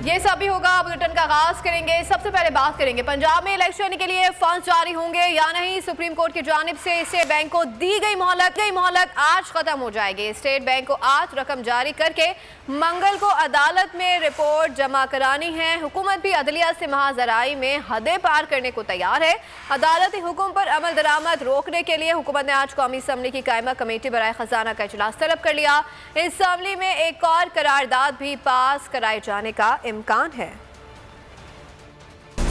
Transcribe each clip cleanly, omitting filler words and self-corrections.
ये सब भी होगा। बुलेटिन का आगाज करेंगे। सबसे पहले बात करेंगे पंजाब में इलेक्शन के लिए फंड जारी होंगे या नहीं। सुप्रीम कोर्ट की जानिब से स्टेट बैंक को दी गई मोहलत आज खत्म हो जाएगी। स्टेट बैंक को आज रकम जारी करके मंगल को अदालत में रिपोर्ट जमा करानी है। हुकूमत भी अदलिया से महाजराई में हदें पार करने को तैयार है। अदालती हुक्म पर अमल दरामद रोकने के लिए हुकूमत ने आज कौमी असम्बली की कायमा कमेटी बराए खजाना का इजलास तलब कर लिया। इस असम्बली में एक और करारदाद भी पास कराए जाने का इम्कान है।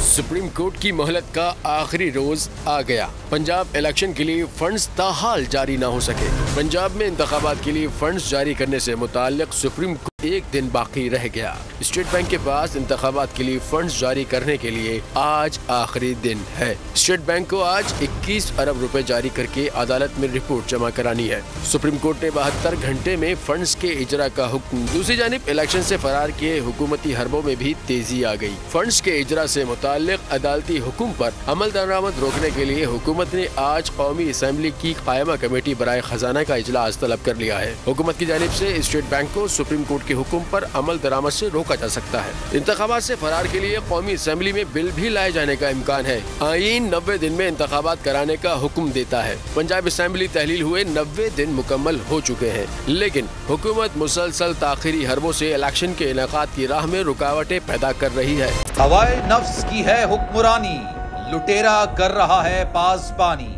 सुप्रीम कोर्ट की मोहलत का आखिरी रोज आ गया। पंजाब इलेक्शन के लिए फंड्स ताहाल जारी ना हो सके। पंजाब में इंतखाबात के लिए फंड्स जारी करने से मुताल्लिक सुप्रीम कोर्ट एक दिन बाकी रह गया। स्टेट बैंक के पास इंतखाबात के लिए फंड्स जारी करने के लिए आज आखिरी दिन है। स्टेट बैंक को आज 21 अरब रुपए जारी करके अदालत में रिपोर्ट जमा करानी है। सुप्रीम कोर्ट ने 72 घंटे में फंड्स के इजरा का हुक्म। दूसरी जानिब इलेक्शन से फरार किए हुकूमती हरबों में भी तेजी आ गई। फंड्स के इजरा से मुताल्लिक अदालती हुक्म पर अमल दरामद रोकने के लिए हुकूमत ने आज कौमी असम्बली की कायमा कमेटी बराए खजाना का इजलास तलब कर लिया है। हुकूमत की जानिब से स्टेट बैंक को सुप्रीम कोर्ट के हुक्म पर अमल दरामद से रोका जा सकता है। इंतखाबात से फरार के लिए कौमी असम्बली में बिल भी लाए जाने का इम्कान है। आईन 90 दिन में इंतखाबात कराने का हुक्म देता है। पंजाब असम्बली तहलील हुए 90 दिन मुकम्मल हो चुके हैं, लेकिन हुकूमत मुसलसल ताखिरी हरबों से इलेक्शन के इनेकाद की राह में रुकावटें पैदा कर रही है। हवाए नफ्स की है हुक्मरानी, लुटेरा कर रहा है पासबानी।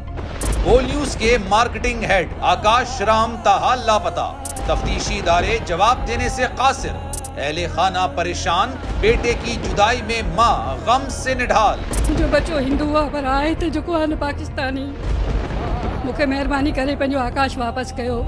बोल न्यूज के मार्केटिंग हेड आकाश राम ताहाल लापता। तफ्तीशी इदारे जवाब देने से कासिर। अहले खाना परेशान, बेटे की जुदाई में माँ गम से निढाल। जो बच्चो हिंदू पर आए थे जो को पाकिस्तानी, मुझे मेहरबानी करे पंजो आकाश वापस कयो।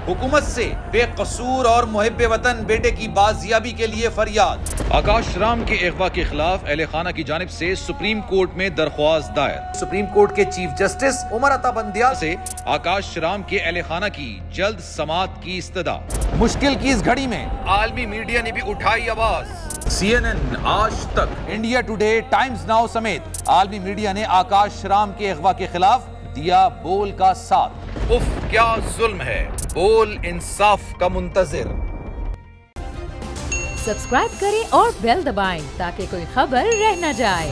हुकूमत से बेकसूर और मुहिब्बे वतन बेटे की बाजियाबी के लिए फरियाद। आकाश राम के अगवा के खिलाफ अहले खाना की जानिब से सुप्रीम कोर्ट में दरख्वास्त दायर। सुप्रीम कोर्ट के चीफ जस्टिस उमर अता बंदियाल से आकाश राम के अहले खाना की जल्द समाअत की इस्तदा। मुश्किल की इस घड़ी में आलमी मीडिया ने भी उठाई आवाज। CNN, आज तक, इंडिया टुडे, टाइम्स नाउ समेत आलमी मीडिया ने आकाश राम के अगवा के खिलाफ दिया बोल का साथ। उफ क्या जुल्म है, बोल इंसाफ का मुंतजिर। सब्सक्राइब करें और बेल दबाएं ताकि कोई खबर रह न जाए।